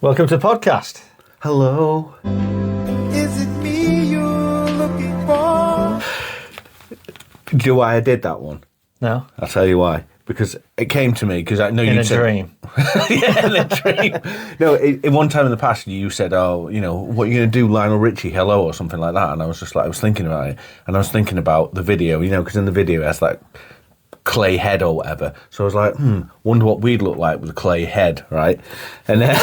Welcome to the podcast. Hello. Is it me you're looking for? Do you know why I did that one? No? I'll tell you why. Because it came to me, because I know In you a said... dream. Yeah, in a dream. No, in one time in the past, you said, oh, you know, what are you going to do, Lionel Richie, hello, or something like that. And I was just like, I was thinking about it. And I was thinking about the video, you know, because in the video it has like clay head or whatever. So I was like, wonder what we'd look like with a clay head, right? And then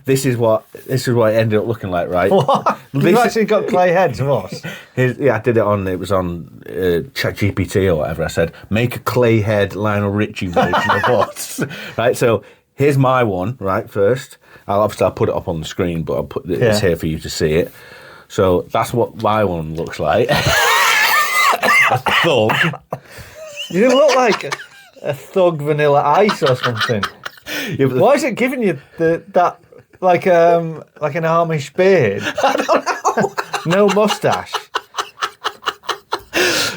this is what it ended up looking like, right? What? You've actually got clay heads of us? Yeah, I did it was on ChatGPT or whatever. I said, make a clay head Lionel Richie version of us. Right, so here's my one, right, first. I'll put it up on the screen, but I'll put this here for you to see it. So that's what my one looks like. A thug. You look like a thug Vanilla Ice or something. Yeah, Why is it giving you that like an Amish beard? I don't know. No moustache.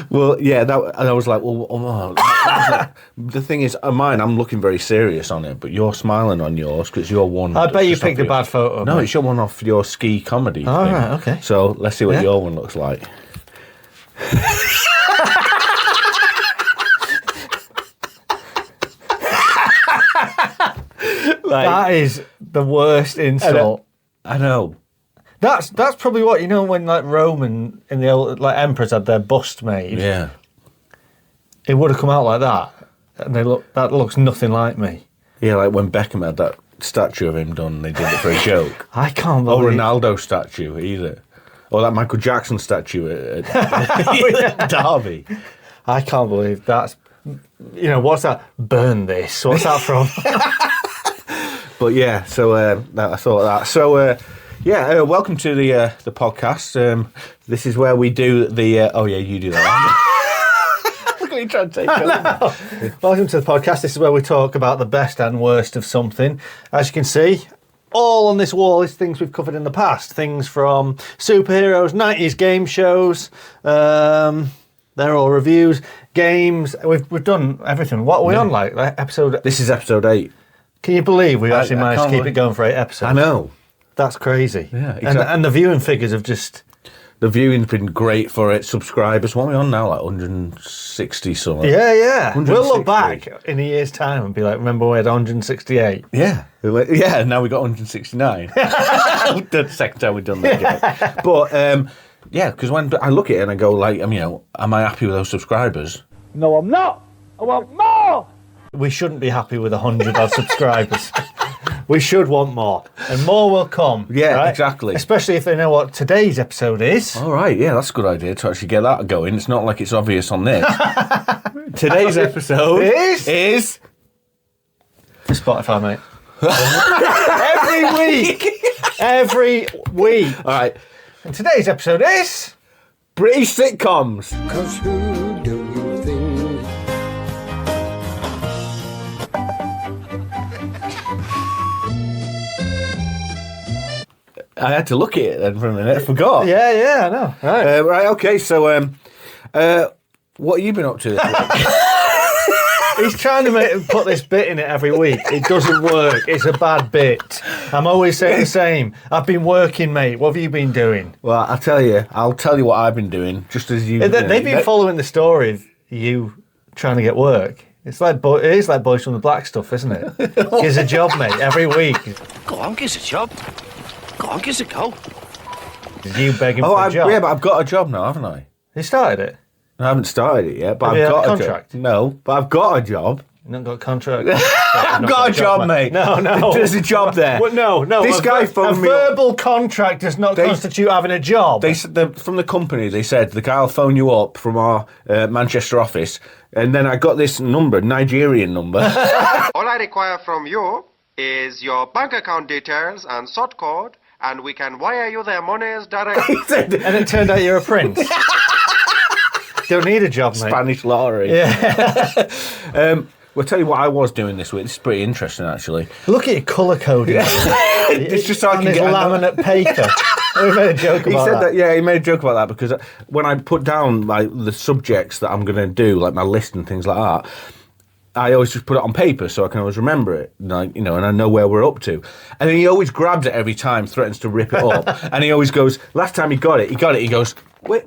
Well, yeah, and I was like, well, the thing is, mine, I'm looking very serious on it, but you're smiling on yours because it's your one. I bet you picked a bad photo. No, mate. it's your one off your ski comedy. Oh, thing. right, okay. So let's see what your one looks like. That is the worst insult. I know. That's probably what, you know, when like Roman and the old like emperors had their bust made. Yeah. It would have come out like that, and that looks nothing like me. Yeah, like when Beckham had that statue of him done, they did it for a joke. I can't Or believe. Ronaldo statue either. Or that Michael Jackson statue at Derby. I can't believe that's. You know, what's that? Burn this. What's that from? But yeah, so I thought that. So welcome to the podcast. This is where we do the. Oh yeah, you do that. Look what you trying to take. Welcome to the podcast. This is where we talk about the best and worst of something. As you can see, all on this wall is things we've covered in the past. Things from superheroes, 90s game shows. They're all reviews, games. We've done everything. What are we on like episode? This is episode 8. Can you believe we actually managed to keep believe it going for 8 episodes? I know. That's crazy. Yeah, exactly. And the viewing figures have just... The viewing's been great for it. Subscribers, what are we on now? Like 160 something. Yeah. We'll 160. look back in a year's time and be like, remember we had 168? Yeah. Yeah, now we got 169. The second time we've done that again. But, yeah, because when I look at it and I go, like, you know, am I happy with those subscribers? No, I'm not. I want more. We shouldn't be happy with 100 odd subscribers. We should want more. And more will come. Yeah, right? exactly. Especially if they know what today's episode is. All right, yeah, that's a good idea to actually get that going. It's not like it's obvious on this. Today's episode is... Spotify, mate. Every week. All right. And today's episode is... British sitcoms. 'Cause who do you think? I had to look at it then for a minute. I forgot. Yeah, I know. Right. Right, okay, so what have you been up to this week? He's trying to put this bit in it every week. It doesn't work. It's a bad bit. I'm always saying the same. I've been working, mate. What have you been doing? Well, I'll tell you what I've been doing, just as you... They've been following the story of you trying to get work. It is like Boys from the Black stuff, isn't it? Gives a job, mate, every week. Go on, give us a job. Go on, give us a go. You begging for a job. Yeah, but I've got a job now, haven't I? You started it? I haven't started it yet, but Have you I've had got a a contract? job. No, but I've got a job. You've not got a contract? I've got a job, mate. No. There's a job there. Well, no. This guy phoned me A up. verbal contract does not constitute having a job. From the company, they said, the guy will phone you up from our Manchester office, and then I got this number, Nigerian number. All I require from you is your bank account details and sort code, and we can wire you their monies directly. And it turned out you're a prince. Don't need a job, mate. Spanish lottery. Yeah. We'll tell you what I was doing this week. This is pretty interesting, actually. Look at your colour coding. It's just so I on can his get laminate paper. We made a joke about that. Yeah, he made a joke about that because when I put down like the subjects that I'm going to do, like my list and things like that, I always just put it on paper so I can always remember it, and and I know where we're up to. And then he always grabs it every time, threatens to rip it up, and he always goes. Last time he got it. He goes, wait.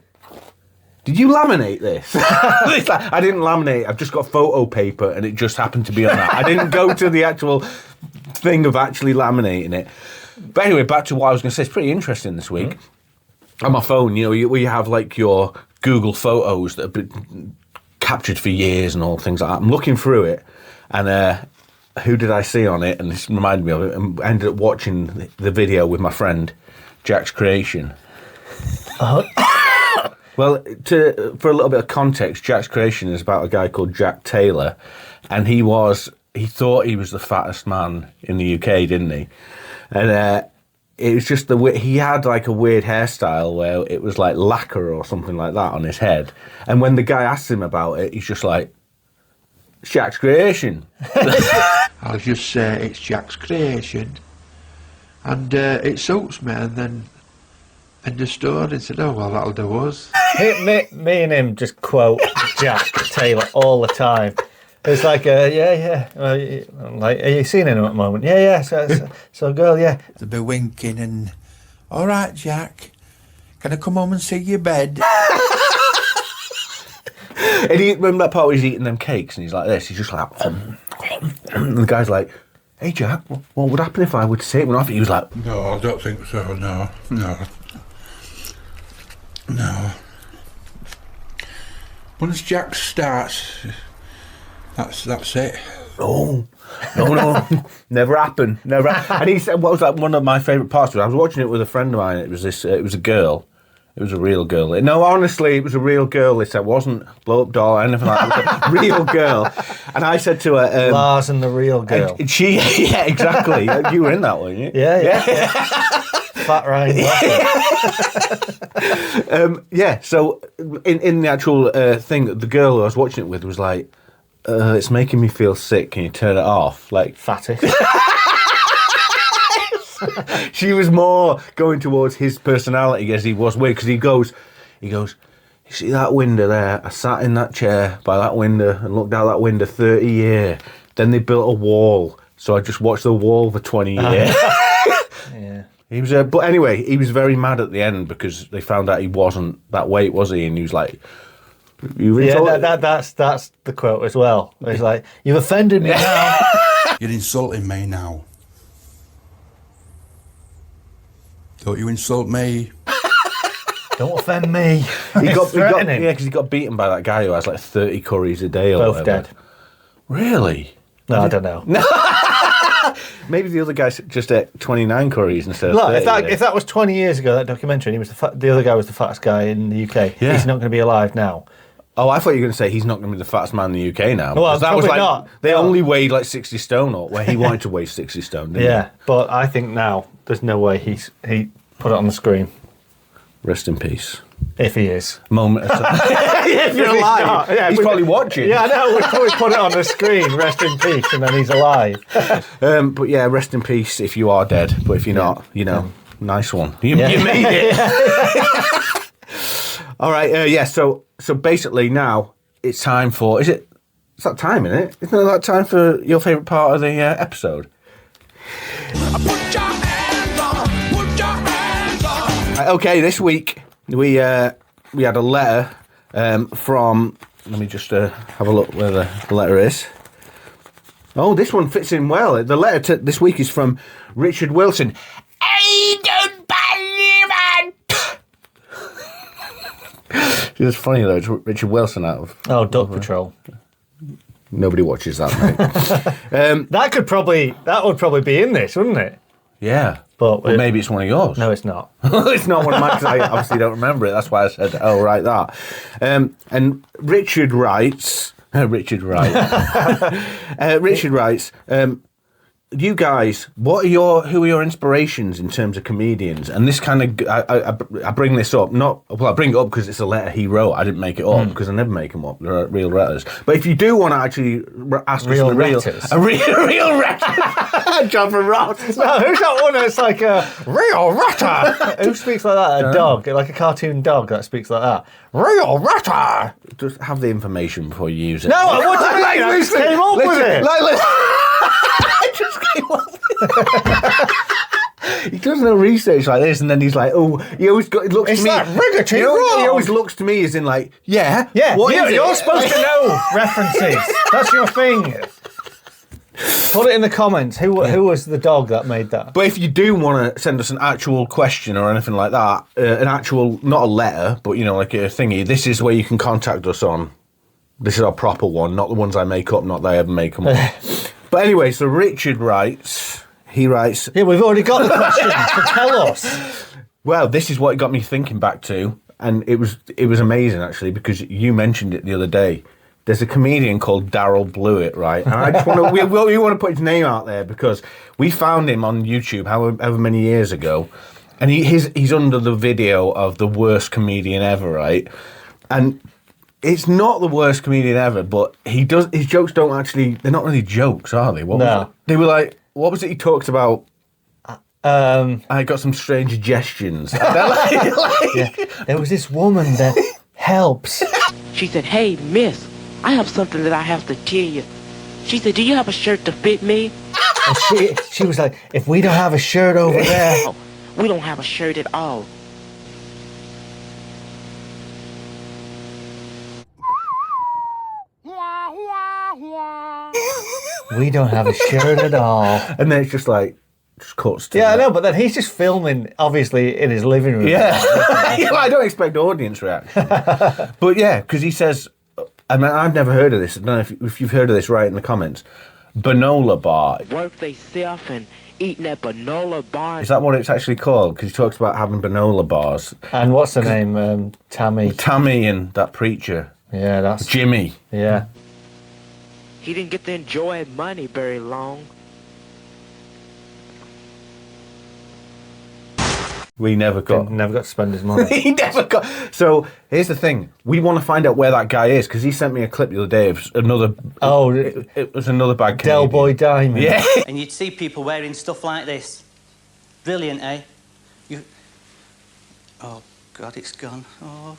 Did you laminate this? It's like, I didn't laminate. I've just got photo paper, and it just happened to be on that. I didn't go to the actual thing of actually laminating it. But anyway, back to what I was going to say. It's pretty interesting this week. On my phone, we have like your Google Photos that have been captured for years and all things like that. I'm looking through it, and who did I see on it? And this reminded me of it. And I ended up watching the video with my friend Jack's Creation. Well, for a little bit of context, Jack's Creation is about a guy called Jack Taylor, and he thought he was the fattest man in the UK, didn't he? And it was just he had like a weird hairstyle where it was like lacquer or something like that on his head. And when the guy asked him about it, he's just like, "It's Jack's Creation." I'll just say it's Jack's Creation, and it suits me. And then understood and said, "Oh well, that'll do us." Me and him just quote Jack Taylor all the time. It's like, yeah. I'm like, are you seeing him at the moment? Yeah. So girl, yeah. They'll be winking and, all right, Jack, can I come home and see your bed? And remember that part where he's eating them cakes and he's like this? He's just like, and the guy's like, "Hey, Jack, what would happen if I were to take one off?" He was like, "No, I don't think so, no. Once Jack starts, that's it." No, never happened. And he said, what was like one of my favourite parts of it? I was watching it with a friend of mine. It was a girl. It was a real girl. No, honestly, it was a real girl. It wasn't blow up doll or anything like that. It was a real girl. And I said to her, Lars and the real girl. And yeah, exactly. You were in that, weren't you? Yeah. Fat Ryan. Yeah. So in the actual thing, the girl I was watching it with was like, "It's making me feel sick. Can you turn it off?" Like, fatty. She was more going towards his personality as he was weird, because he goes, "You see that window there? I sat in that chair by that window and looked out that window 30 years. Then they built a wall, so I just watched the wall for 20 years." Yeah. He was, but anyway, he was very mad at the end because they found out he wasn't that weight, was he? And he was like, that's the quote as well. He's like, "You've offended me now." You're insulting me now. Don't you insult me. Don't offend me. Because he got beaten by that guy who has like 30 curries a day or both whatever. dead. Really? No, I don't know. Maybe the other guy just ate 29 curries instead of 30. If that was 20 years ago, that documentary, and he was the other guy was the fattest guy in the UK. Yeah. He's not going to be alive now. Oh, I thought you were going to say he's not going to be the fattest man in the UK now. Well, that was probably like, not. They only weighed like 60 stone, or where he wanted to weigh 60 stone, didn't Yeah, but I think now there's no way he put it on the screen. Rest in peace. If he is. Moment of time. If you're alive. He's probably watching. Yeah, I know. We probably put it on the screen, rest in peace, and then he's alive. But yeah, rest in peace if you are dead. But if you're not, nice one. You made it. All right, so basically now it's time for... It's that time, isn't it? Isn't it that time for your favourite part of the episode? Put your hands on, put your hands on. Okay, this week we had a letter from... Let me just have a look where the letter is. Oh, this one fits in well. The letter this week is from Richard Wilson. I don't believe it! It's funny though, it's Richard Wilson out of... Oh, Duck Patrol. Nobody watches that, mate. That would probably be in this, wouldn't it? Yeah. But well, maybe it's one of yours. No, it's not. It's not one of mine, because I obviously don't remember it. That's why I said, oh, right, that. And Richard writes... Richard writes, you guys, who are your inspirations in terms of comedians? And this kind of, I bring this up, I bring it up because it's a letter he wrote. I didn't make it up because I never make them up. They're real letters. But if you do want to actually ask Real us letters. a real letter, John from Ross. No, who's that one that's like a real ratter? Who speaks like that? A dog, like a cartoon dog that speaks like that. Real ratter. Just have the information before you use it. No, what do you mean? I just came up with it. I just came up with it. He does no research like this, and then he's like, "Oh, he always looks It's to me." that riggedy He wrong. always looks to me as in like, "Yeah, Yeah, what is you're it?" supposed to know references. That's your thing. Put it in the comments. Who was the dog that made that? But if you do want to send us an actual question or anything like that, an actual, not a letter, but like a thingy, this is where you can contact us on. This is our proper one, not the ones I make up, not that I ever make them up. But anyway, so Richard writes. Yeah, we've already got the question, so tell us. Well, this is what it got me thinking back to, and it was amazing actually because you mentioned it the other day. There's a comedian called Daryl Blewett, right? And I just want to we want to put his name out there because we found him on YouTube however many years ago, and he's under the video of the worst comedian ever, right? And it's not the worst comedian ever, but his jokes don't actually, they're not really jokes, are they? What was it? They were like, what was it he talked about? I got some strange suggestions. Yeah. There was this woman that helps. She said, "Hey, miss, I have something that I have to tell you." She said, "Do you have a shirt to fit me?" And she was like, "If we don't have a shirt over there." "Oh, we don't have a shirt at all." We don't have a shirt at all. And then it's just cuts to Yeah, I that. know, but then he's just filming, obviously, in his living room. Yeah. I don't expect audience reaction. But yeah, because he says, I mean, I've never heard of this. I don't know if you've heard of this, write in the comments. Banola bar. Work they self and eating at Banola bar. Is that what it's actually called? Because he talks about having banola bars. And what's her name? Tammy. Tammy and that preacher. Yeah, that's... Jimmy. Yeah. He didn't get to enjoy money very long. We never got... Never got to spend his money. He never got... So, here's the thing. We want to find out where that guy is, because he sent me a clip the other day of another... Oh, it was another bad Del comedian. Boy Diamond. Yeah. And you'd see people wearing stuff like this. Brilliant, eh? Oh, God, it's gone. Oh.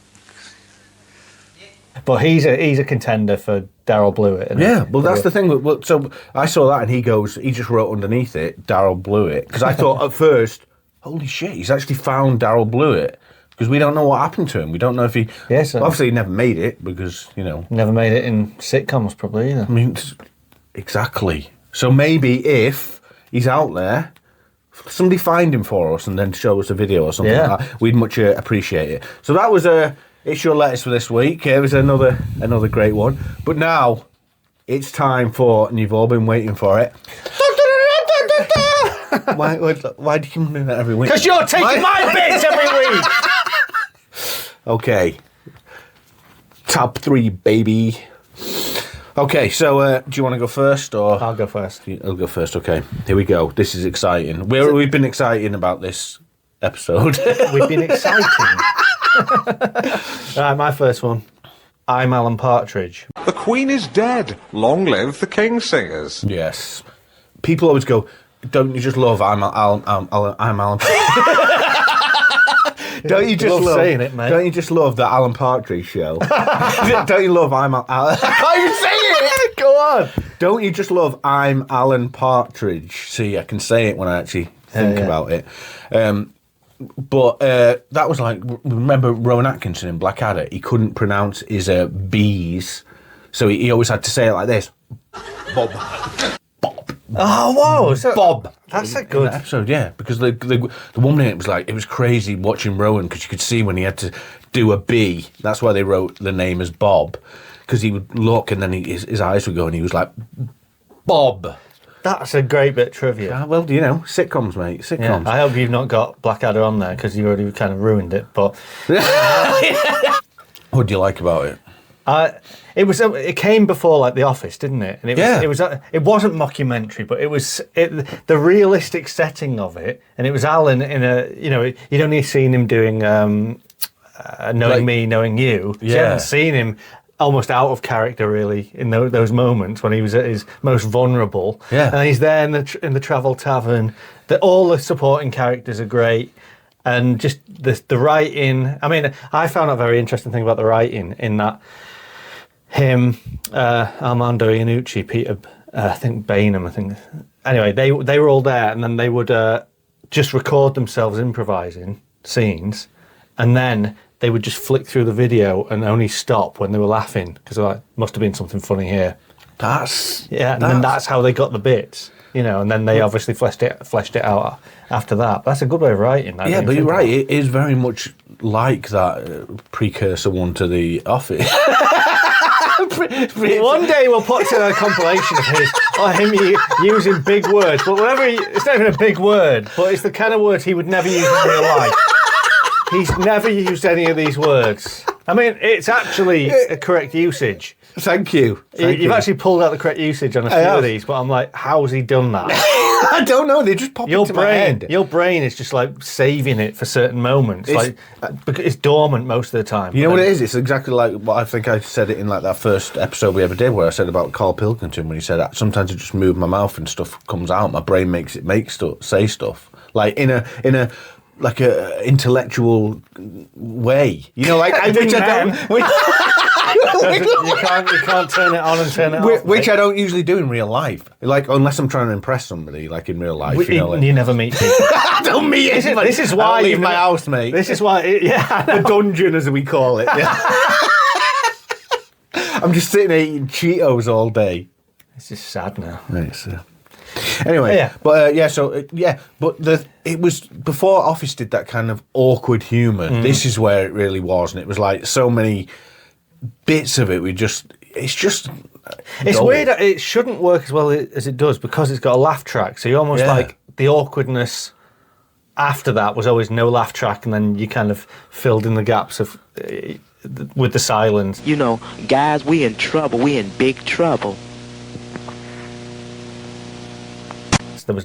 But he's a contender for Daryl Blewett. Isn't Yeah, he? well, that's the thing. Well, so I saw that, and he just wrote underneath it, Daryl Blewett, because I thought at first, holy shit, he's actually found Daryl Blewett, because we don't know what happened to him. We don't know if he... Yes, obviously, he never made it, because, Never made it in sitcoms, probably, either. I mean, exactly. So maybe if he's out there, somebody find him for us and then show us a video or something like that. We'd much appreciate it. So that was It's Your Letters for this week. It was another great one. But now, it's time for, and you've all been waiting for it. Why do you do that every week? Because you're taking my bits every week! Okay. Top 3, baby. Okay, so do you want to go first, or I'll go first. I'll go first. Okay, here we go. This is exciting. We've been exciting about this episode. We've been exciting. Right, my first one. I'm Alan Partridge. The Queen is dead. Long live the Kingsingers. Yes. People always go, "Don't you just love I'm Alan?" Don't you just Love love saying it, mate. Don't you just love the Alan Partridge show? Don't you love I'm Alan? I can't even say it. Go on. Don't you just love I'm Alan Partridge? See, I can say it when I actually think about it. But that was like, remember Rowan Atkinson in Blackadder? He couldn't pronounce his B's, so he always had to say it like this. Bob. Oh, whoa. So, Bob. That's a good episode, yeah. Because the woman in it was crazy watching Rowan, because you could see when he had to do a B. That's why they wrote the name as Bob, because he would look and then his eyes would go and he was like, Bob. That's a great bit of trivia. Yeah, well, sitcoms, mate. Sitcoms. Yeah, I hope you've not got Blackadder on there, because you already kind of ruined it. But What do you like about it? It came before like The Office, didn't it? And it wasn't mockumentary, but it was the realistic setting of it. And it was Alan in a, you'd only seen him doing Knowing Me, Knowing You. So you hadn't seen him almost out of character really in those moments when he was at his most vulnerable. Yeah. And he's there in the travel tavern. All the supporting characters are great. And just the writing, I mean, I found out a very interesting thing about the writing in that him, Armando Iannucci, Peter, I think Bainham, anyway, they were all there, and then they would just record themselves improvising scenes, and then they would just flick through the video and only stop when they were laughing, because they're like, must have been something funny here. And then that's how they got the bits. And then they obviously fleshed it out after that. That's a good way of writing. Yeah, but you're right. It is very much like that precursor one to The Office. One day we'll put together a compilation of him using big words, but it's not even a big word, but it's the kind of words he would never use in real life. He's never used any of these words. I mean, it's actually a correct usage. Thank you. You've actually pulled out the correct usage on a few of these, but I'm like, how's he done that? I don't know. They just pop into my head. Your brain is just like saving it for certain moments. Because it's dormant most of the time. You know what it is? It's exactly like what I think I said it in like that first episode we ever did, where I said about Carl Pilkington when he said sometimes I just move my mouth and stuff comes out. My brain makes it say stuff like in a like a intellectual way. Like which I don't. You can't turn it on and turn it off. Which I don't usually do in real life. Like, unless I'm trying to impress somebody, like in real life. You never meet people. I don't meet anybody. This is why I leave my house, mate. This is why, the dungeon, as we call it. Yeah. I'm just sitting there eating Cheetos all day. This is sad now. Anyway, but it was before Office did that kind of awkward humour. This is where it really was, and it was like so many bits of it. It's weird. It shouldn't work as well as it does because it's got a laugh track. So you almost like the awkwardness after that was always no laugh track, and then you kind of filled in the gaps of with the silence. Guys, we in trouble. We in big trouble. It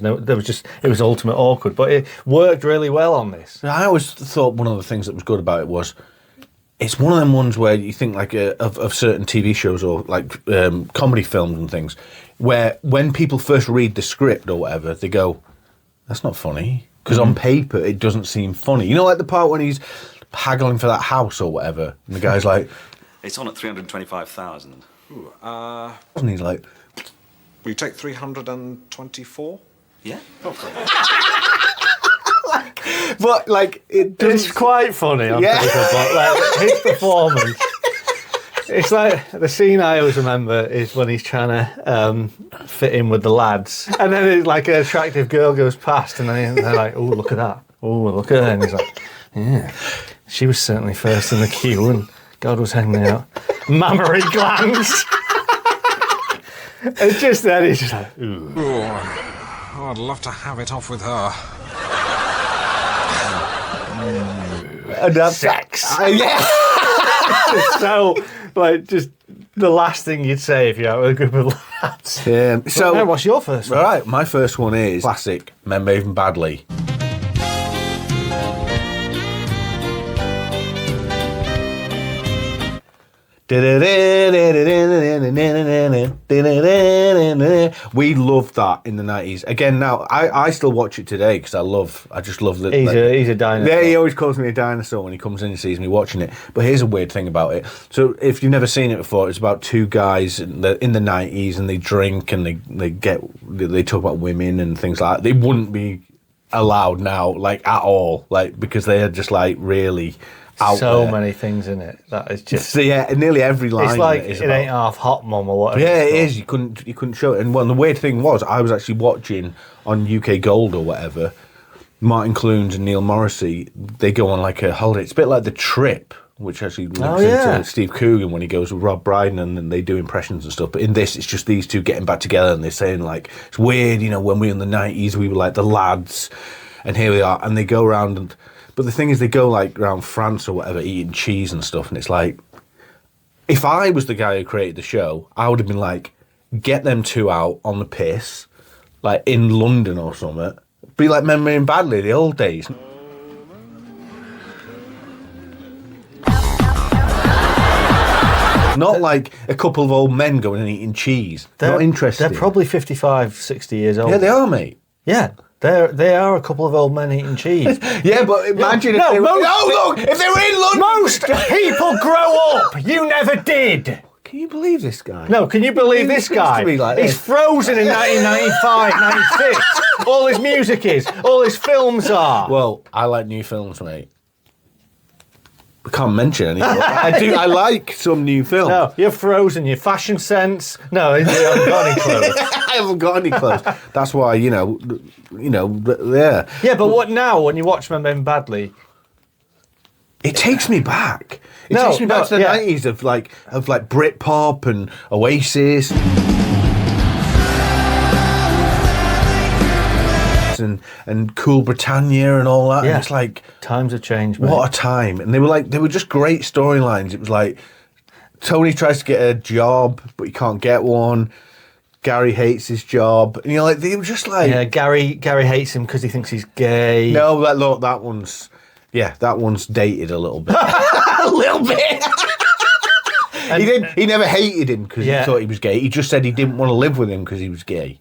was ultimate awkward, but it worked really well on this. I always thought one of the things that was good about it was it's one of them ones where you think like of certain TV shows or like comedy films and things where when people first read the script or whatever, they go, that's not funny. Because on paper, it doesn't seem funny. Like the part when he's haggling for that house or whatever, and the guy's like... It's on at 325,000. And he's like... Will you take 324? Yeah. But like it's quite funny on paper, but like his performance, it's like the scene I always remember is when he's trying to fit in with the lads, and then it's like an attractive girl goes past, and then they're like, "Oh, look at that! Oh, look at her!" And he's like, "Yeah, she was certainly first in the queue, and God was hanging out mammary glands." It's just that he's just like, ooh. Oh, I'd love to have it off with her. And that's sex. So, like, just the last thing you'd say if you're out with a group of lads. So, what's your first one? All right, my first one is classic Men Behaving Badly. We loved that in the 90s. Again, now I still watch it today because I just love the. He's a dinosaur. Yeah, he always calls me a dinosaur when he comes in and sees me watching it. But here's a weird thing about it. So if you've never seen it before, it's about two guys in the 90s and they drink and they talk about women and things like that. They wouldn't be allowed now, like at all, like because they are just like really. So many things in it that is just. So yeah, nearly every line. It's like it ain't half hot, mum, or whatever. Yeah, it is. You couldn't show it. And well, the weird thing was, I was actually watching on UK Gold or whatever. Martin Clunes and Neil Morrissey, they go on like a holiday. It's a bit like The Trip, which actually links into Steve Coogan when he goes with Rob Brydon and they do impressions and stuff. But in this, it's just these two getting back together and they're saying like, it's weird, when we were in the 90s, we were like the lads, and here we are, and they go around and. But the thing is, they go like around France or whatever, eating cheese and stuff, and it's like, if I was the guy who created the show, I would have been like, get them two out on the piss, like in London or something. Be like Remembering Badly, the old days. Not like a couple of old men going and eating cheese. Not interested. They're probably 55, 60 years old. Yeah, they are, mate. Yeah. They are a couple of old men eating cheese. Yeah, but imagine if they were... look! If they were in London... Most people grow up! You never did! Can you believe this guy? No, can you believe this guy? Like He's this. frozen in 1995, 96. All his music is. All his films are. Well, I like new films, mate. I can't mention any. I do. I like some new films. No, you're frozen. Your fashion sense. No, you haven't got any clothes. I haven't got any clothes. That's why, yeah. Yeah, but what now? When you watch Remembering Badly, it takes me back. It takes me back to the 90s of like Britpop and Oasis. And Cool Britannia and all that. Yeah. And it's like, times have changed, mate. what a time. And they were just great storylines. It was like Tony tries to get a job, but he can't get one. Gary hates his job. And you're like, they were just like... Yeah, Gary hates him because he thinks he's gay. No, that one's... Yeah, that one's dated a little bit. A little bit. He never hated him because he thought he was gay. He just said he didn't want to live with him because he was gay.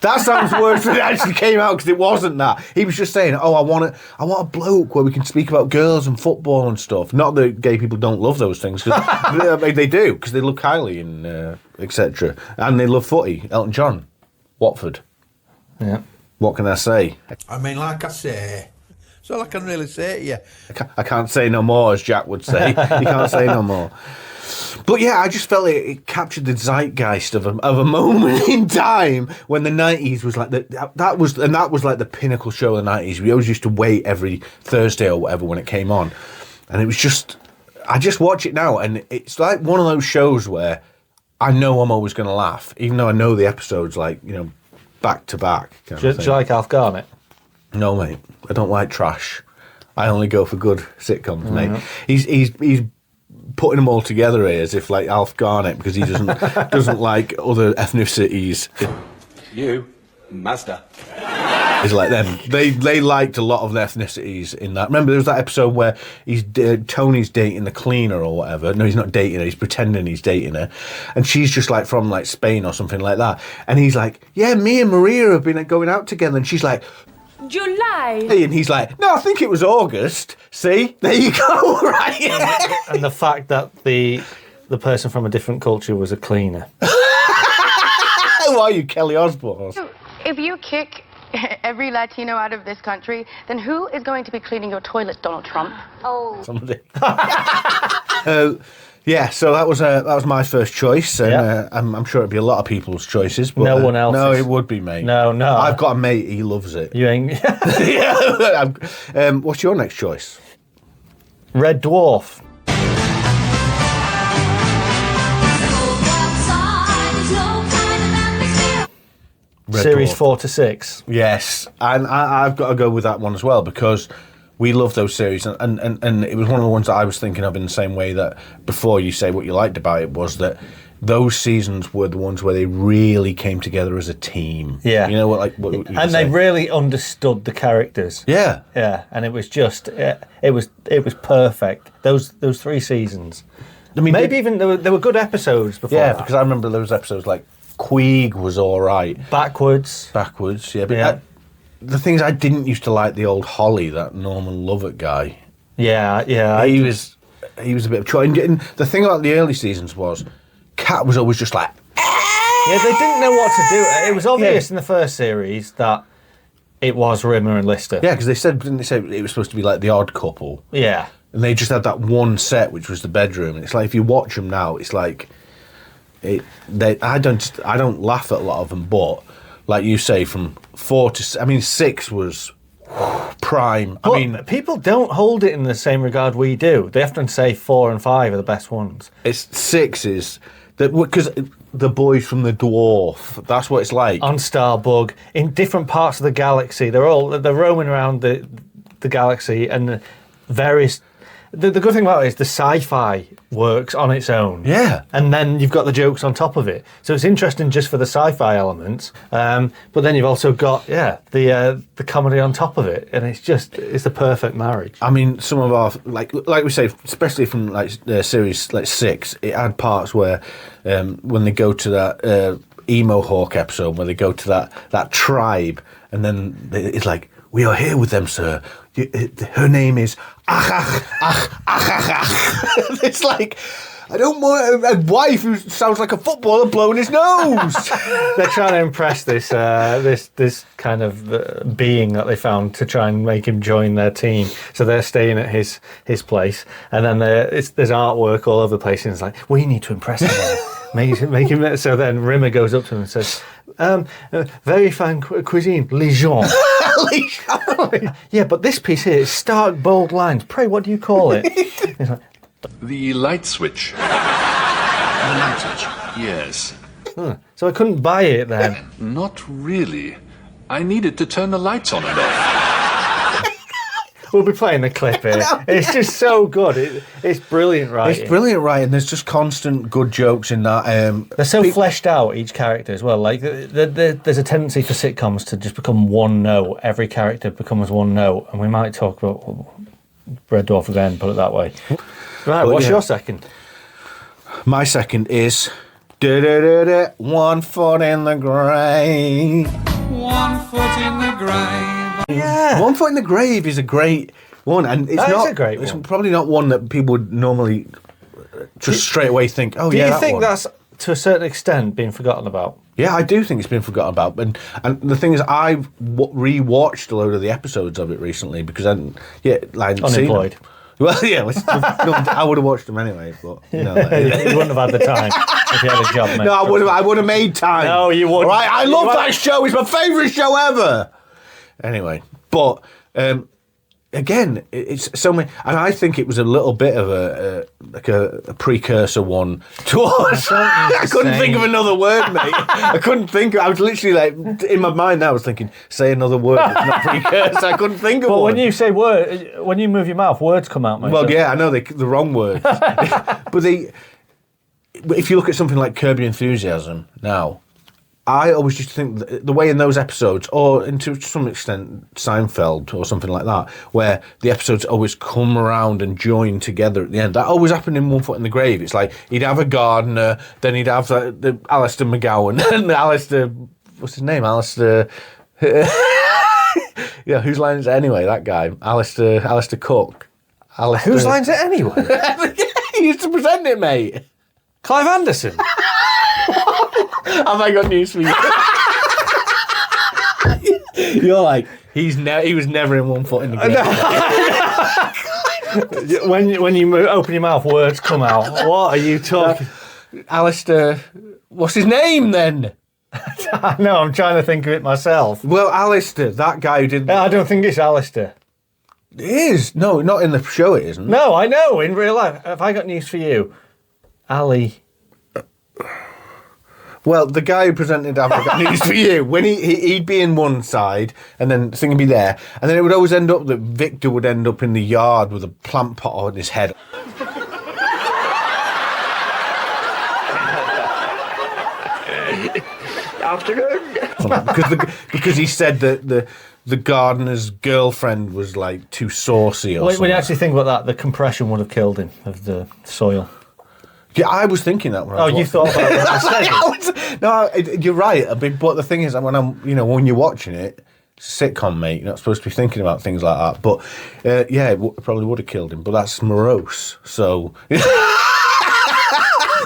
That sounds worse than it actually came out because it wasn't that. He was just saying, "Oh, I want a bloke where we can speak about girls and football and stuff." Not that gay people don't love those things, because they do, because they love Kylie and etc. And they love footy. Elton John, Watford. Yeah. What can I say? I mean, like I say, that's all I can really say to you. I can't say no more, as Jack would say. You can't say no more. But yeah, I just felt it captured the zeitgeist of a moment in time when the 90s was like that was like the pinnacle show of the 90s. We always used to wait every Thursday or whatever when it came on, and it was just, I just watch it now, and it's like one of those shows where I know I'm always going to laugh, even though I know the episodes like, back to back. Do you like Alf Garnett? No, mate, I don't like trash. I only go for good sitcoms, mate. He's putting them all together here as if like Alf Garnett, because he doesn't like other ethnicities. You, Mazda. It's like them. They liked a lot of the ethnicities in that. Remember, there was that episode where Tony's dating the cleaner or whatever. No, he's not dating her. He's pretending he's dating her, and she's just like from like Spain or something like that. And he's like, "Yeah, me and Maria have been going out together," and she's like, July. and he's like, "No, I think it was August." See, there you go, right? And the fact that the person from a different culture was a cleaner. Why are you, Kelly Osbourne? If you kick every Latino out of this country, then who is going to be cleaning your toilets, Donald Trump? Oh. Somebody. Yeah, so that was my first choice, and I'm sure it'd be a lot of people's choices. But, no one else. No, it would be, mate. No. I've got a mate, he loves it. You ain't. Yeah. What's your next choice? Red Dwarf. Series Dwarf. 4 to 6. Yes, and I've got to go with that one as well, because we love those series, and it was one of the ones that I was thinking of in the same way that before you say what you liked about it was that those seasons were the ones where they really came together as a team. Yeah. You know what you And they really understood the characters. Yeah. Yeah, and it was just it was perfect. Those 3 seasons. I mean, maybe even there were good episodes before. Yeah, that. because I remember those episodes like Queeg was all right. Backwards, yeah. But the things I didn't used to like, the old Holly, that Norman Lovett guy. Yeah. He was a bit of choice. And the thing about the early seasons was, Kat was always just like, yeah, they didn't know what to do. It was obvious in the first series that it was Rimmer and Lister. Yeah, because didn't they say it was supposed to be like the odd couple? Yeah. And they just had that one set, which was the bedroom. And it's like, if you watch them now, it's like, I don't laugh at a lot of them, but like you say, from 4 to 6 was prime. But people don't hold it in the same regard we do. They often say 4 and 5 are the best ones. It's 6 is that, because the boys from the Dwarf, that's what it's like. On Starbug, in different parts of the galaxy, they're roaming around the galaxy, and various the good thing about it is the sci-fi works on its own. Yeah. And then you've got the jokes on top of it. So it's interesting just for the sci-fi elements. But then you've also got, the comedy on top of it. And it's the perfect marriage. I mean, some of our, like we say, especially from series like 6, it had parts where when they go to that Emo Hawk episode, where they go to that tribe, and then it's like, we are here with them, sir. Her name is It's like, I don't want a wife who sounds like a footballer blowing his nose. They're trying to impress this kind of being that they found to try and make him join their team. So they're staying at his place, and then there's artwork all over the place, and it's like, we need to impress him. Make him. So then Rimmer goes up to him and says, very fine cuisine, Lijon. Yeah, but this piece here is stark, bold lines. Pray, what do you call it? He's like, The light switch. The light switch? Yes. So I couldn't buy it then. Not really. I needed to turn the lights on and off. We'll be playing the clip here. It's just so good. It's brilliant writing. It's brilliant writing. There's just constant good jokes in that. They're so fleshed out, each character as well. Like there's a tendency for sitcoms to just become one note. Every character becomes one note, and we might talk about Red Dwarf again, put it that way. Right, what's your second? My second is 1 foot in the grave. 1 foot in the grave. Yeah. 1 foot in the grave is a great one, and it's That is a great It's one. probably not one that people would normally just straight away think, oh Do yeah, you that think one. that's to a certain extent being forgotten about? Yeah, I do think it's been forgotten about, and the thing is, I've re-watched a load of the episodes of it recently because I hadn't seen them. Unemployed. Well, yeah, I would have watched them anyway, but You wouldn't have had the time if you had a job, mate. no, I would have made time. No, you wouldn't. Right, I love You that show. It's my favourite show ever. Anyway, but again, it's so many, and I think it was a little bit of a precursor one to us. I couldn't think of another word, mate. I couldn't think. I was literally like in my mind now. I was thinking, say another word. It's not precursor. I couldn't think of But one. when you say word, when you move your mouth, words come out, mate. Well, yeah, I know the wrong word, but if you look at something like Curb Your Enthusiasm now, I always used to think the way in those episodes, or to some extent Seinfeld or something like that, where the episodes always come around and join together at the end. That always happened in 1 Foot in the Grave. It's like he'd have a gardener, then he'd have the Alistair McGowan, and Alistair, what's his name? Alistair. Yeah, whose line is it anyway? That guy, Alistair Cook. Alistair. Whose line's it anyway? He used to present it, mate. Clive Anderson. Have I got news for you? You're like, he was never in 1 Foot in the Grave. when you open your mouth, words come out. What are you talking? Alistair, what's his name then? No, I'm trying to think of it myself. Well, Alistair, that guy who did. I don't think it's Alistair. It is. No, not in the show. It isn't. No, I know. In real life, have I got news for you? Ali. Well, the guy who presented Have I Got News for You, when he'd be in one side and then the thing would be there, and then it would always end up that Victor would end up in the yard with a plant pot on his head. Afternoon. because he said that the gardener's girlfriend was like too saucy or something. When you actually think about that, the compression would have killed him of the soil. Yeah, I was thinking that. When I was you thought about that? No, you're right. But the thing is, when you're watching it, it's a sitcom, mate. You're not supposed to be thinking about things like that. But yeah, it probably would have killed him. But that's morose. So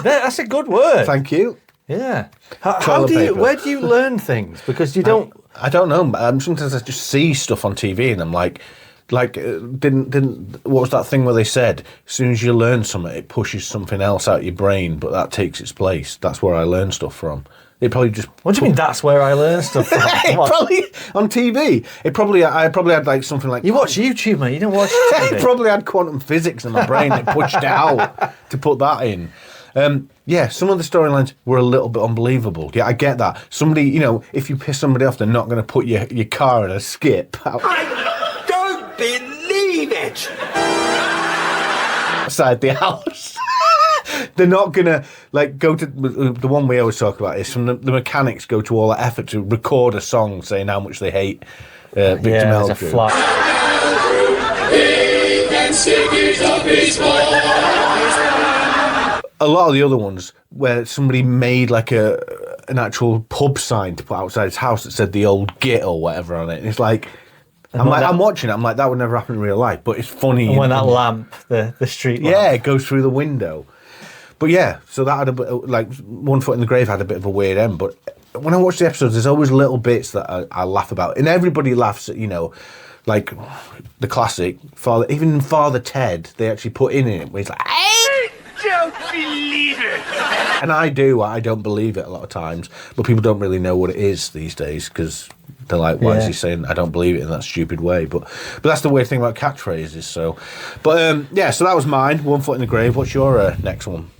that's a good word. Thank you. Yeah. Where do you learn things? Because you don't. I don't know. Sometimes I just see stuff on TV and I'm like, didn't what was that thing where they said as soon as you learn something, it pushes something else out your brain, but that takes its place. That's where I learn stuff from. It probably just. What do you mean? That's where I learn stuff from? Probably on TV. I probably had like something like. You watch YouTube, mate. You don't watch TV. It probably had quantum physics in my brain that pushed it out to put that in. Yeah, some of the storylines were a little bit unbelievable. Yeah, I get that. Somebody, if you piss somebody off, they're not going to put your car in a skip. I don't believe it! outside the house. They're not gonna go to the one we always talk about is from the mechanics go to all that effort to record a song saying how much they hate Victor Meldrew. A flat. A lot of the other ones where somebody made an actual pub sign to put outside his house that said the old git or whatever on it. And it's like, I'm watching it. I'm like, that would never happen in real life, but it's funny. And when that lamp, the street lamp. Yeah, it goes through the window. But yeah, so that had a bit, One Foot in the Grave had a bit of a weird end. But when I watch the episodes, there's always little bits that I laugh about. And everybody laughs at, like the classic, even Father Ted, they actually put in it where he's like, I don't believe it. And I don't believe it a lot of times. But people don't really know what it is these days because they're like, why is he saying I don't believe it in that stupid way? But that's the weird thing about catchphrases. So, but so that was mine. One Foot in the Grave. What's your next one?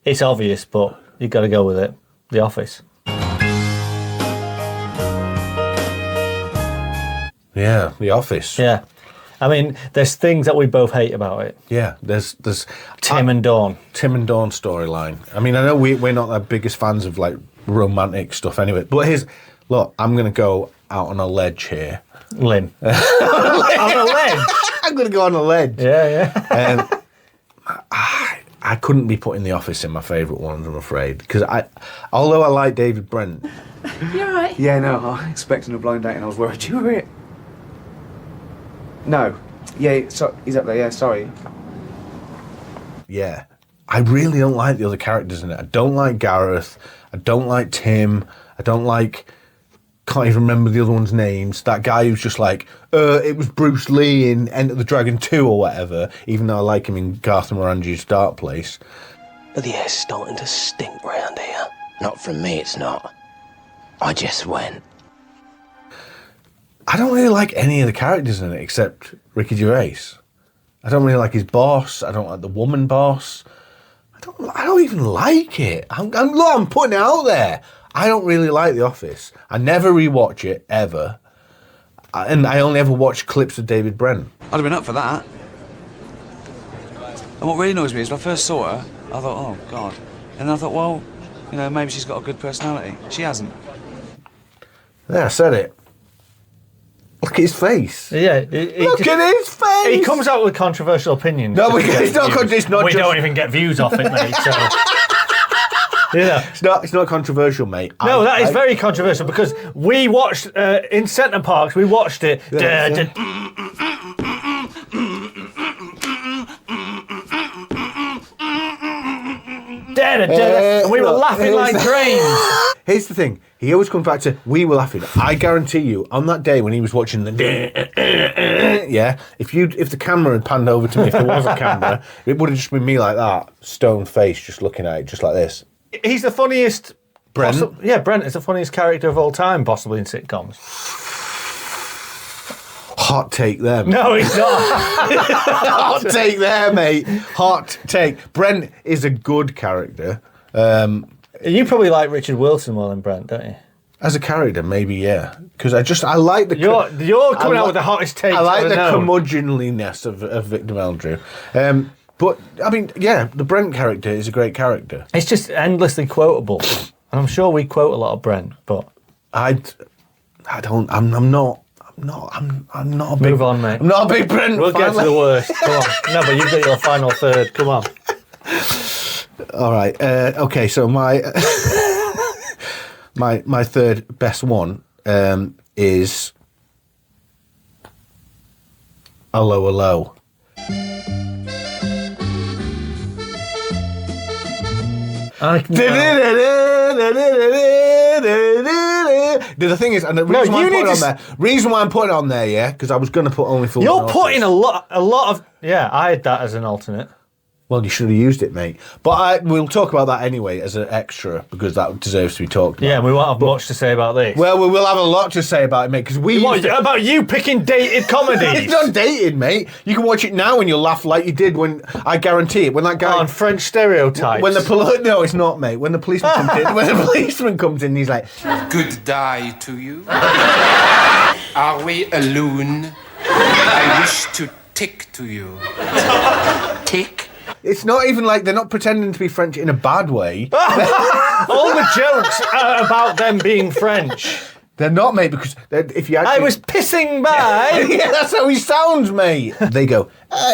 It's obvious, but you've got to go with it. The Office. Yeah, The Office. Yeah. I mean, there's things that we both hate about it. Yeah, there's Tim and Dawn. Tim and Dawn storyline. I mean, I know we're not the biggest fans of romantic stuff anyway, but look, I'm going to go out on a ledge here. Limb. On a ledge? I'm going to go on a ledge. Yeah. I couldn't be putting The Office in my favourite ones, I'm afraid, because although I like David Brent. You all right? Yeah, no, I was expecting a blind date and I was worried you were it. No. Yeah, so he's up there, yeah, sorry. Yeah. I really don't like the other characters in it. I don't like Gareth. I don't like Tim. I don't like... Can't even remember the other one's names. That guy who's just like, it was Bruce Lee in Enter the Dragon 2 or whatever, even though I like him in Garth Marenghi's Dark Place. But the air's starting to stink round here. Not from me, it's not. I just went. I don't really like any of the characters in it except Ricky Gervais. I don't really like his boss. I don't like the woman boss. I don't even like it. I'm putting it out there. I don't really like The Office. I never rewatch it, ever. And I only ever watch clips of David Brent. I'd have been up for that. And what really annoys me is when I first saw her, I thought, oh, God. And then I thought, well, maybe she's got a good personality. She hasn't. Yeah, I said it. Look at his face. Yeah. Look at his face. He comes out with controversial opinions. No, it's not. We don't even get views off it, mate. So. Yeah. It's not controversial, mate. No, that is very controversial because we watched in Centre Parks. We watched it. And we were laughing like trains. Here's the thing. He always comes back to, we were laughing. I guarantee you, on that day when he was watching the if the camera had panned over to me, if there was a camera, it would have just been me like that, stone face, just looking at it, just like this. He's the funniest. Brent? Brent is the funniest character of all time, possibly in sitcoms. Hot take there, mate. No, he's not. Hot take there, mate. Hot take. Brent is a good character. You probably like Richard Wilson more than Brent, don't you? As a character, maybe, yeah. Because I like the... You're coming out with the hottest take. I like the curmudgeonliness of Victor Meldrew. But, I mean, yeah, the Brent character is a great character. It's just endlessly quotable. And I'm sure we quote a lot of Brent, but... I'm not a big... Move on, mate. I'm not a big Brent We'll get to the worst. Come on. No, but you've got your final third. Come on. All right. Okay, so my my third best one is Hello, Hello. The thing is, and the reason why I'm putting it on there, yeah, because I was going to put Only Fools. You're putting a lot of. Yeah, I had that as an alternate. Well, you should have used it, mate. But we'll talk about that anyway as an extra because that deserves to be talked about. Yeah, we won't have much to say about this. Well, we will have a lot to say about it, mate. Because about you picking dated comedies? It's not dated, mate. You can watch it now and you'll laugh like you did when I guarantee it. When that guy on French Stereotypes. No, it's not, mate. When the policeman comes in, he's like, "Good day to you. Are we alone? I wish to tick to you. Tick? It's not even like they're not pretending to be French in a bad way. All the jokes are about them being French. They're not, mate, because if you actually... I was pissing by. Yeah, that's how he sounds, mate. They go,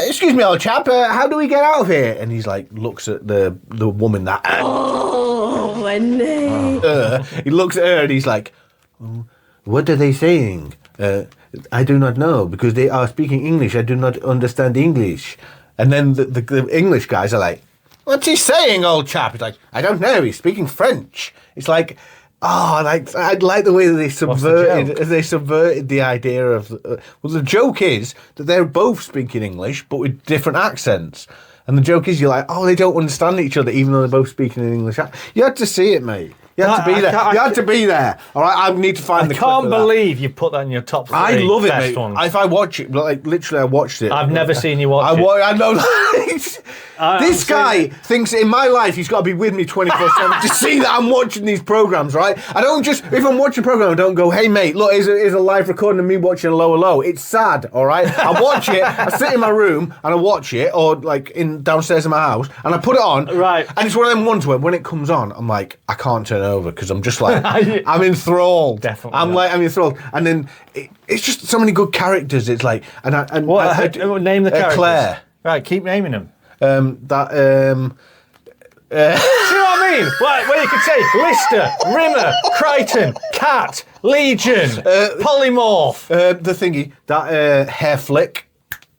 excuse me, old chap, how do we get out of here? And he's like, looks at the woman that... Oh, no. He looks at her and he's like, what are they saying? I do not know, because they are speaking English. I do not understand English. And then the English guys are like, what's he saying, old chap? He's like, I don't know, he's speaking French. It's like... Oh, I like the way that they subverted the idea of. Well, the joke is that they're both speaking English, but with different accents. And the joke is, you're like, oh, they don't understand each other, even though they're both speaking in English. You had to see it, mate. You had to be there. You had to be there. All right, I need to find the clip of that. I can't believe you put that in your top 3. I love it, best mate. ones. If I watch it, like literally, I watched it. I've never seen you watch it. I know. This guy thinks in my life he's got to be with me 24/7 to see that I'm watching these programs, right? I don't just, if I'm watching a program, I don't go, hey mate, look, here's a live recording of me watching a Lower Low. It's sad, all right? I watch it, I sit in my room and I watch it, or like downstairs in my house, and I put it on, right? And it's one of them ones where when it comes on, I'm like, I can't turn over because I'm just like, I'm enthralled. Definitely. I'm enthralled. And then it's just so many good characters. It's like, name the characters. Claire. Right, keep naming them. See what I mean? Well, you could say Lister, Rimmer, Crichton, Cat, Legion, Polymorph. The thingy, that hair flick,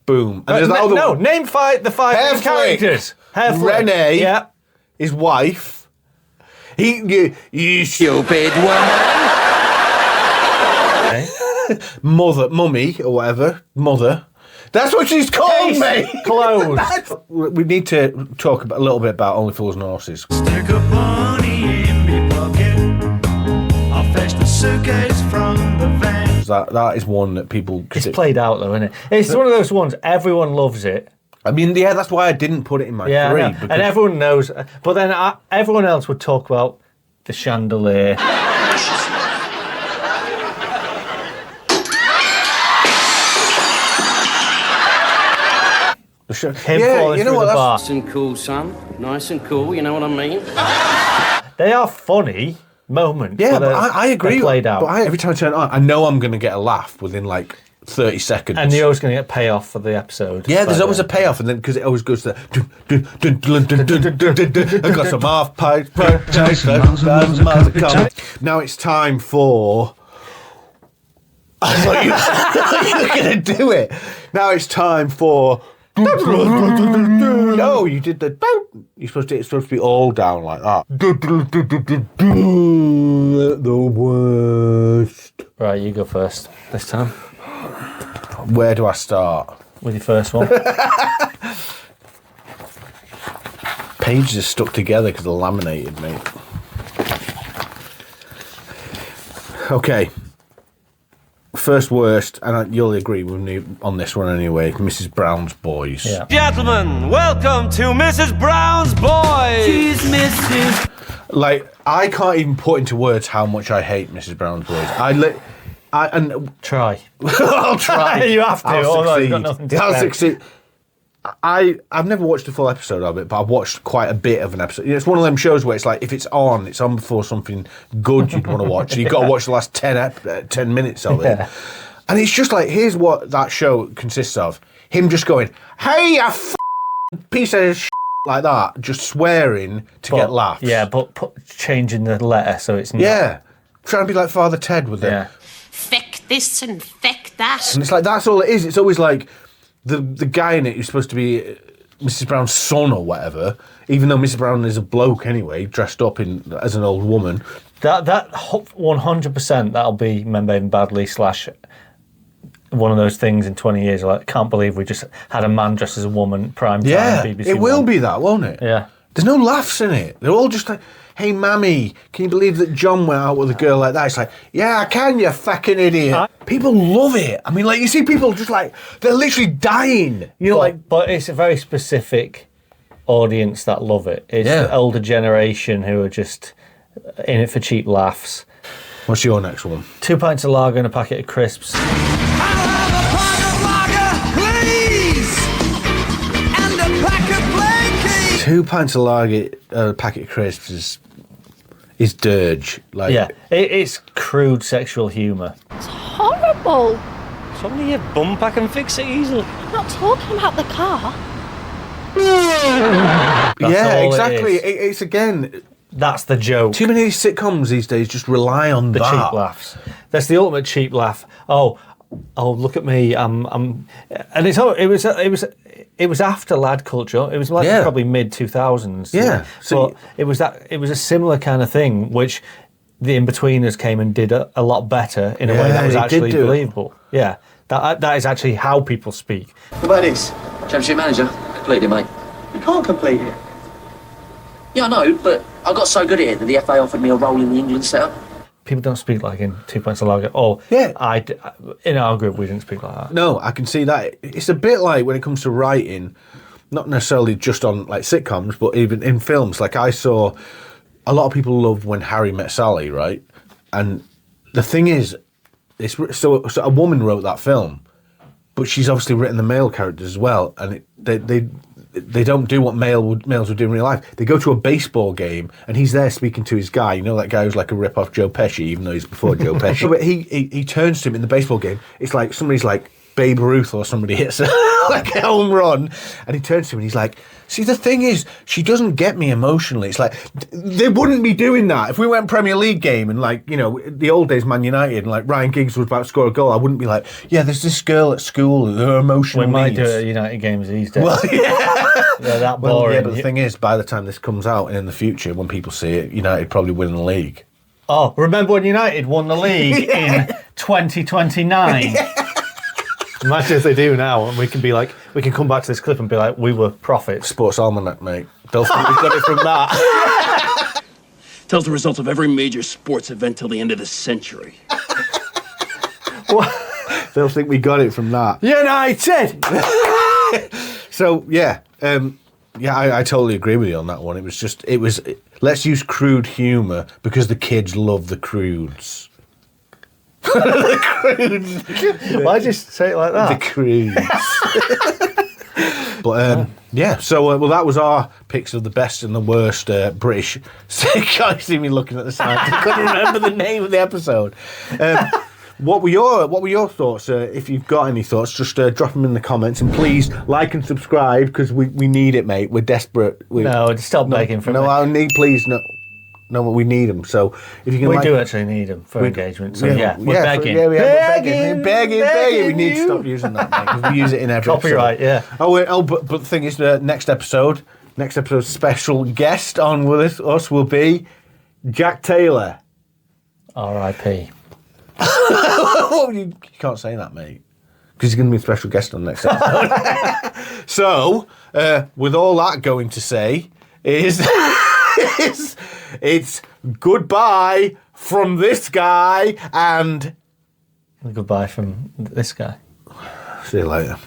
boom. And there's that other one. Name the 5 main characters. Hair flick. Renee, yeah. His wife. You stupid woman. Mummy, or whatever. Mother. That's what she's called, mate. Closed. We need to talk a little bit about Only Fools and Horses. Stick a bunny in me pocket. I'll fetch the suitcase from the van. That is one that people... It's played out, though, isn't it? It's one of those ones, everyone loves it. I mean, yeah, that's why I didn't put it in my 3. And everyone knows. But then everyone else would talk about the chandelier. Him falling through the bar. Nice and cool, son. Nice and cool, you know what I mean? They are funny moments. Yeah, but I agree. Played out. But every time I turn it on, I know I'm going to get a laugh within like 30 seconds. And you're always going to get payoff for the episode. Yeah, there's always a payoff, and then because it always goes to I got some half pipe. Now it's time for. I thought you were going to do it. Now it's time for. No, you did the. It's supposed to be all down like that. The worst. Right, you go first this time. Where do I start? With your first one. Pages are stuck together because they're laminated, mate. Okay. First worst, and you'll agree with me on this one anyway, Mrs. Brown's Boys. Yeah. Gentlemen, welcome to Mrs. Brown's Boys. She's Mrs. Like, I can't even put into words how much I hate Mrs. Brown's Boys. Try. I'll try. You have to. Although you've got nothing to I'll say. succeed. I've never watched a full episode of it, but I've watched quite a bit of an episode. It's one of them shows where it's like, if it's on before something good you'd want to watch. So you've got to watch the last 10 minutes of it. Yeah. And it's just like, here's what that show consists of. Him just going, hey, you piece of shit, like that, just swearing to get laughs. Yeah, but changing the letter so it's not. Yeah. Trying to be like Father Ted with it. Feck this and feck that. And it's like, that's all it is. It's always like, the guy in it who's supposed to be Mrs. Brown's son or whatever, even though Mrs. Brown is a bloke anyway, dressed up as an old woman. That 100% that'll be Men Behaving Badly / one of those things in 20 years. Like, can't believe we just had a man dressed as a woman prime time. Yeah, BBC it will One. be that, won't it? Yeah. There's no laughs in it. They're all just like, hey, mammy, can you believe that John went out with a girl like that? It's like, yeah, I can, you fucking idiot. People love it. I mean, like, you see people just like, they're literally dying. You know, but it's a very specific audience that love it. It's the older generation who are just in it for cheap laughs. What's your next one? 2 pints of lager and a packet of crisps. I'll have a pint of lager, please. pints of lager, a packet of crisps is dirge. Like, Yeah, it's crude sexual humour. It's horrible. Somebody your bum pack and fix it easily. I'm not talking about the car. yeah, all exactly. it is. It's again. That's the joke. Too many sitcoms these days just rely on The that. cheap laughs. That's the ultimate cheap laugh. Oh, look at me. And it was after lad culture. It was like probably mid 2000s. Yeah. So it was a similar kind of thing, which the In-Betweeners came and did a lot better in a way that was actually believable. Yeah. That is actually how people speak. What about this? Championship manager. Completed, mate. You can't complete it. Yeah, I know, but I got so good at it that the FA offered me a role in the England setup. People don't speak like in 2 Pints of Lager. Oh, yeah. In our group, we didn't speak like that. No, I can see that. It's a bit like when it comes to writing, not necessarily just on like sitcoms, but even in films. Like I saw a lot of people love When Harry Met Sally, right? And the thing is, so a woman wrote that film, but she's obviously written the male characters as well, and they don't do what males would do in real life. They go to a baseball game, and he's there speaking to his guy. You know that guy who's like a rip-off Joe Pesci, even though he's before Joe Pesci. But he turns to him in the baseball game. It's like somebody's like Babe Ruth or somebody hits like a home run, and he turns to him and he's like, see, the thing is, she doesn't get me emotionally. It's like, they wouldn't be doing that. If we went Premier League game and like, you know, the old days Man United and like Ryan Giggs was about to score a goal, I wouldn't be like, yeah, there's this girl at school, her emotional We might needs. do it at United games these days. Well, yeah. They're that Well, boring. yeah, but the thing is, by the time this comes out and in the future, when people see it, United probably win the league. Oh, remember when United won the league in 2029? Imagine if they do now, and we can come back to this clip and be like, we were prophets. Sports Almanac, mate. Don't think we got it from that. Tells the results of every major sports event till the end of the century. They'll think we got it from that. United! So, yeah. I totally agree with you on that one. Let's use crude humour because the kids love the crudes. The crudes. Why'd you say it like that? The crudes. But yeah, so well, that was our picks of the best and the worst British sitcoms. See me looking at the side. I couldn't remember the name of the episode. What were your thoughts? If you've got any thoughts, just drop them in the comments, and please like and subscribe because we need it, mate. We're desperate. Stop begging for me. No, I need, please, no. No, we need them. So if you can, we do actually need them for engagement. So we're begging. We're begging. We need to stop using that, mate, because we use it in every copyright. Episode. But the thing is, next episode special guest on with us will be Jack Taylor. R.I.P. You can't say that, mate, because he's going to be a special guest on the next episode. So, with all that going to say, it's goodbye from this guy and goodbye from this guy. See you later.